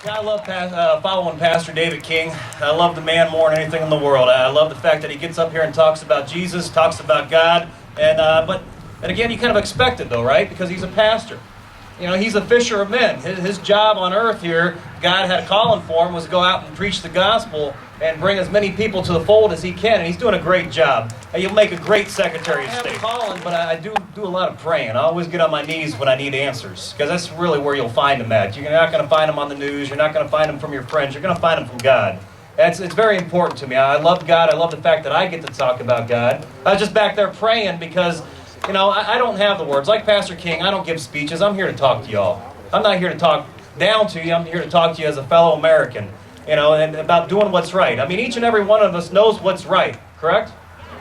Yeah, I love following Pastor David King. I love the man more than anything in the world. I love the fact that he gets up here and talks about Jesus, talks about God, and again, you kind of expect it though, right? Because he's a pastor. You know, he's a fisher of men. His job on earth here, God had a calling for him, was to go out and preach the gospel and bring as many people to the fold as he can, and he's doing a great job. You'll make a great Secretary of State. I have a calling, but I do a lot of praying. I always get on my knees when I need answers, because that's really where you'll find them at. You're not going to find them on the news. You're not going to find them from your friends. You're going to find them from God. It's very important to me. I love God. I love the fact that I get to talk about God. I was just back there praying because, you know, I don't have the words. Like Pastor King, I don't give speeches. I'm here to talk to y'all. I'm not here to talk down to you. I'm here to talk to you as a fellow American, you know, and about doing what's right. I mean, each and every one of us knows what's right, correct?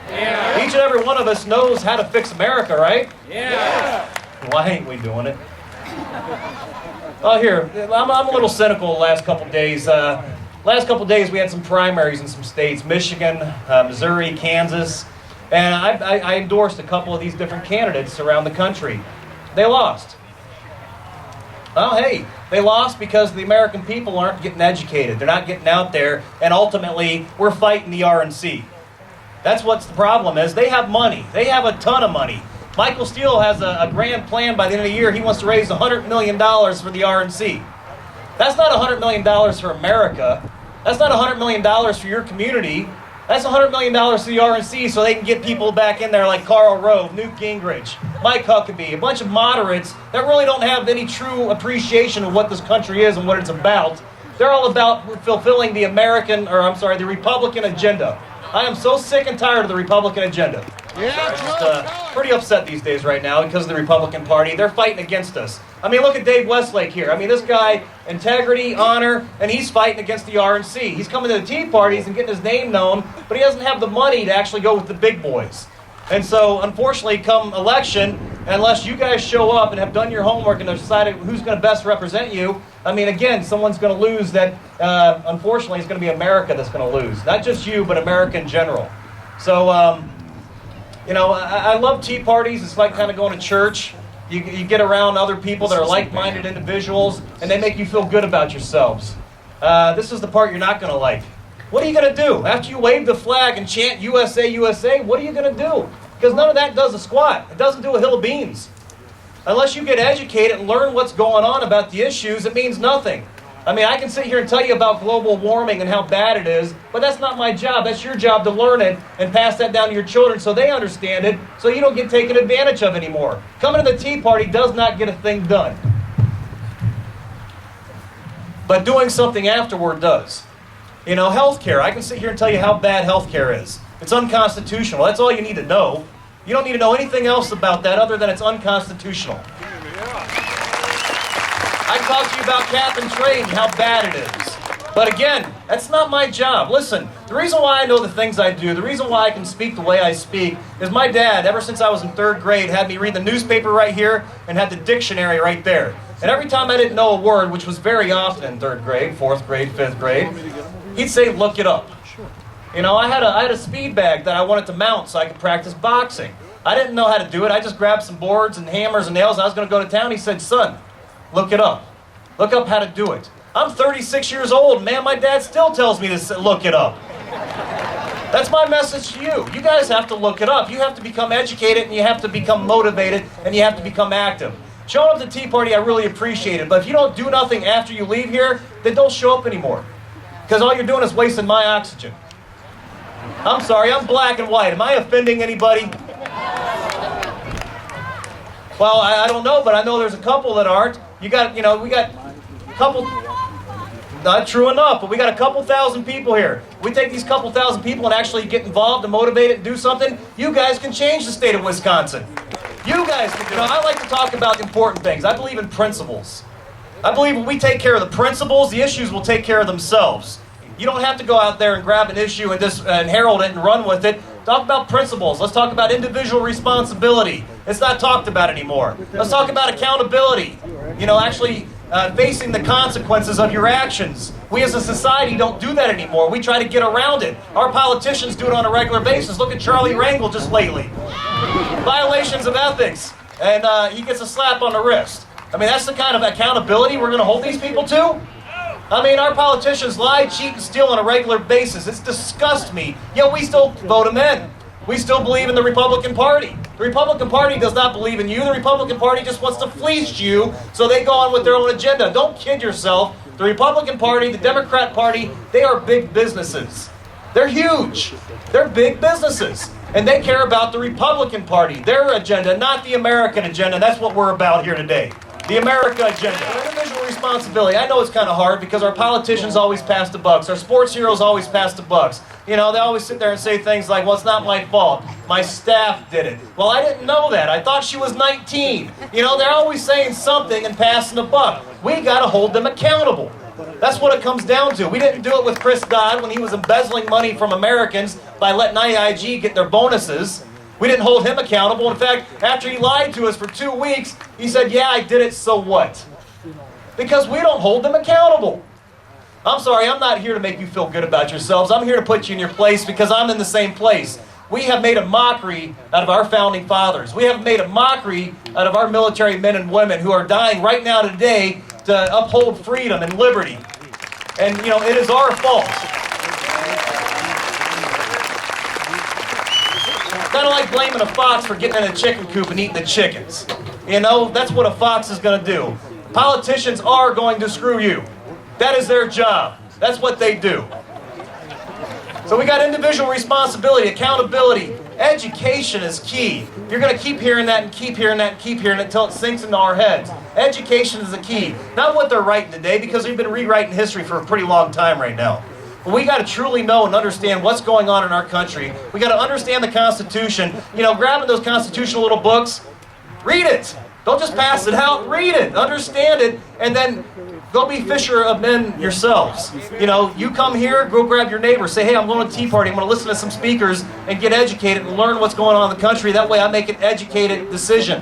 Yeah. Each and every one of us knows how to fix America, right? Yeah. Why ain't we doing it? Oh, here, I'm a little cynical the last couple days. Last couple days we had some primaries in some states, Michigan, Missouri, Kansas. And I endorsed a couple of these different candidates around the country. They lost. Oh, hey, they lost because the American people aren't getting educated. They're not getting out there, and ultimately, we're fighting the RNC. That's what's the problem is. They have money. They have a ton of money. Michael Steele has a grand plan by the end of the year. He wants to raise $100 million for the RNC. That's not $100 million for America. That's not $100 million for your community. That's $100 million to the RNC so they can get people back in there like Karl Rove, Newt Gingrich, Mike Huckabee, a bunch of moderates that really don't have any true appreciation of what this country is and what it's about. They're all about fulfilling the the Republican agenda. I am so sick and tired of the Republican agenda. Yeah, I'm just pretty upset these days right now because of the Republican Party. They're fighting against us. I mean, look at Dave Westlake here. I mean, this guy, integrity, honor, and he's fighting against the RNC. He's coming to the Tea Parties and getting his name known, but he doesn't have the money to actually go with the big boys. And so, unfortunately, come election, unless you guys show up and have done your homework and have decided who's going to best represent you, I mean, again, someone's going to lose that, unfortunately, it's going to be America that's going to lose. Not just you, but America in general. So, you know, I love tea parties. It's like kind of going to church. You get around other people that are like-minded individuals, and they make you feel good about yourselves. This is the part you're not going to like. What are you going to do? After you wave the flag and chant USA, USA, what are you going to do? Because none of that does a squat. It doesn't do a hill of beans. Unless you get educated and learn what's going on about the issues, it means nothing. I mean, I can sit here and tell you about global warming and how bad it is, but that's not my job. That's your job to learn it and pass that down to your children so they understand it, so you don't get taken advantage of anymore. Coming to the Tea Party does not get a thing done. But doing something afterward does. You know, healthcare. I can sit here and tell you how bad healthcare is. It's unconstitutional. That's all you need to know. You don't need to know anything else about that other than it's unconstitutional. I can talk to you about cap and trade and how bad it is. But again, that's not my job. Listen, the reason why I know the things I do, the reason why I can speak the way I speak, is my dad, ever since I was in 3rd grade, had me read the newspaper right here and had the dictionary right there. And every time I didn't know a word, which was very often in 3rd grade, 4th grade, 5th grade, he'd say, look it up. You know, I had a speed bag that I wanted to mount so I could practice boxing. I didn't know how to do it. I just grabbed some boards and hammers and nails. I was going to go to town. He said, son, look it up. Look up how to do it. I'm 36 years old, man. My dad still tells me to look it up. That's my message to you. You guys have to look it up. You have to become educated, and you have to become motivated, and you have to become active. Showing up to the Tea Party, I really appreciate it. But if you don't do nothing after you leave here, then don't show up anymore. Because all you're doing is wasting my oxygen. I'm sorry, I'm black and white. Am I offending anybody? Well, I don't know, but I know there's a couple that aren't. We got a couple, not true enough, but we got a couple thousand people here. We take these couple thousand people and actually get involved and motivate it and do something, you guys can change the state of Wisconsin. You guys can do it. I like to talk about important things. I believe in principles. I believe when we take care of the principles, the issues will take care of themselves. You don't have to go out there and grab an issue and just herald it and run with it. Talk about principles. Let's talk about individual responsibility. It's not talked about anymore. Let's talk about accountability. You know, actually facing the consequences of your actions. We as a society don't do that anymore. We try to get around it. Our politicians do it on a regular basis. Look at Charlie Rangel just lately. Violations of ethics. And he gets a slap on the wrist. I mean, that's the kind of accountability we're going to hold these people to? I mean, our politicians lie, cheat, and steal on a regular basis. It disgusts me. Yet we still vote them in. We still believe in the Republican Party. The Republican Party does not believe in you. The Republican Party just wants to fleece you so they go on with their own agenda. Don't kid yourself. The Republican Party, the Democrat Party, they are big businesses. They're huge. They're big businesses. And they care about the Republican Party, their agenda, not the American agenda. That's what we're about here today. The America agenda. Individual responsibility. I know it's kind of hard because our politicians always pass the bucks. Our sports heroes always pass the bucks. You know, they always sit there and say things like, well, it's not my fault. My staff did it. Well, I didn't know that. I thought she was 19. You know, they're always saying something and passing the buck. We got to hold them accountable. That's what it comes down to. We didn't do it with Chris Dodd when he was embezzling money from Americans by letting IIG get their bonuses. We didn't hold him accountable. In fact, after he lied to us for 2 weeks, he said, yeah, I did it, so what? Because we don't hold them accountable. I'm sorry, I'm not here to make you feel good about yourselves. I'm here to put you in your place because I'm in the same place. We have made a mockery out of our founding fathers. We have made a mockery out of our military men and women who are dying right now today to uphold freedom and liberty. And, you know, it is our fault. Kind of like blaming a fox for getting in a chicken coop and eating the chickens. You know, that's what a fox is going to do. Politicians are going to screw you. That is their job. That's what they do. So we got individual responsibility, accountability. Education is key. You're going to keep hearing that and keep hearing that and keep hearing it until it sinks into our heads. Education is the key. Not what they're writing today, because we've been rewriting history for a pretty long time right now. But we got to truly know and understand what's going on in our country. We got to understand the Constitution. You know, grabbing those constitutional little books, read it. Don't just pass it out. Read it. Understand it. And then go be fisher of men yourselves. You know, you come here, go grab your neighbor. Say, hey, I'm going to a tea party. I'm going to listen to some speakers and get educated and learn what's going on in the country. That way I make an educated decision.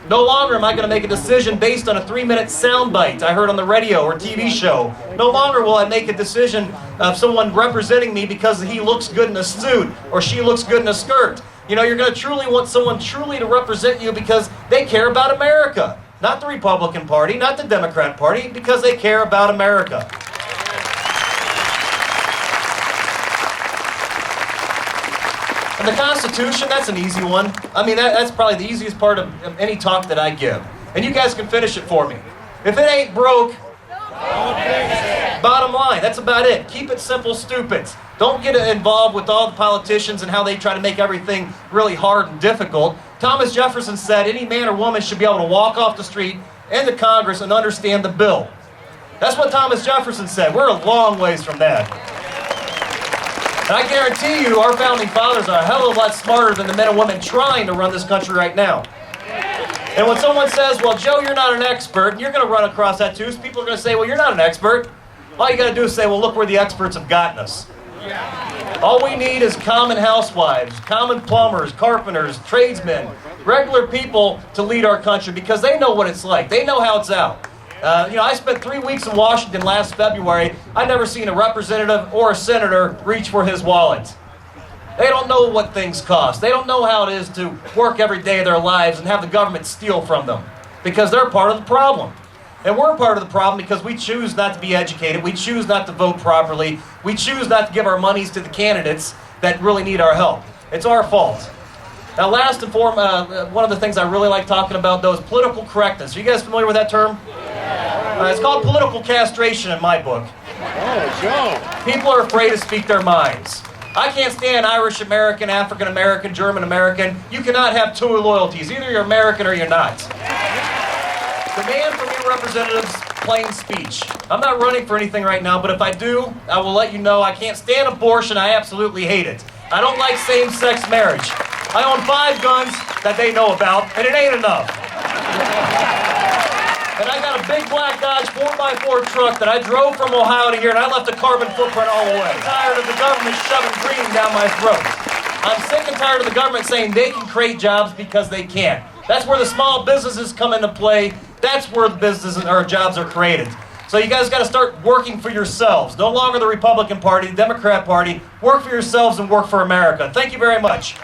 No longer am I going to make a decision based on a 3-minute soundbite I heard on the radio or TV show. No longer will I make a decision of someone representing me because he looks good in a suit or she looks good in a skirt. You know, you're going to truly want someone truly to represent you because they care about America. Not the Republican Party, not the Democrat Party, because they care about America. And the Constitution, that's an easy one. I mean, that's probably the easiest part of any talk that I give. And you guys can finish it for me. If it ain't broke, don't fix it. Bottom line, that's about it. Keep it simple, stupid. Don't get involved with all the politicians and how they try to make everything really hard and difficult. Thomas Jefferson said any man or woman should be able to walk off the street into Congress and understand the bill. That's what Thomas Jefferson said. We're a long ways from that. And I guarantee you, our founding fathers are a hell of a lot smarter than the men and women trying to run this country right now. And when someone says, well, Joe, you're not an expert, and you're going to run across that too, so people are going to say, well, you're not an expert. All you got to do is say, well, look where the experts have gotten us. All we need is common housewives, common plumbers, carpenters, tradesmen, regular people to lead our country because they know what it's like. They know how it's out. You know, I spent 3 weeks in Washington last February. I've never seen a representative or a senator reach for his wallet. They don't know what things cost. They don't know how it is to work every day of their lives and have the government steal from them because they're part of the problem. And we're part of the problem because we choose not to be educated. We choose not to vote properly. We choose not to give our monies to the candidates that really need our help. It's our fault. Now, last and foremost, one of the things I really like talking about, though, is political correctness. Are you guys familiar with that term? It's called political castration in my book. People are afraid to speak their minds. I can't stand Irish American, African American, German American. You cannot have two loyalties. Either you're American or you're not. Demand from your representatives plain speech. I'm not running for anything right now, but if I do, I will let you know I can't stand abortion. I absolutely hate it. I don't like same-sex marriage. I own 5 guns that they know about, and it ain't enough. And I got a big black Dodge 4x4 truck that I drove from Ohio to here, and I left a carbon footprint all the way. I'm tired of the government shoving green down my throat. I'm sick and tired of the government saying they can create jobs because they can't. That's where the small businesses come into play. That's where the businesses or jobs are created. So you guys got to start working for yourselves. No longer the Republican Party, the Democrat Party. Work for yourselves and work for America. Thank you very much.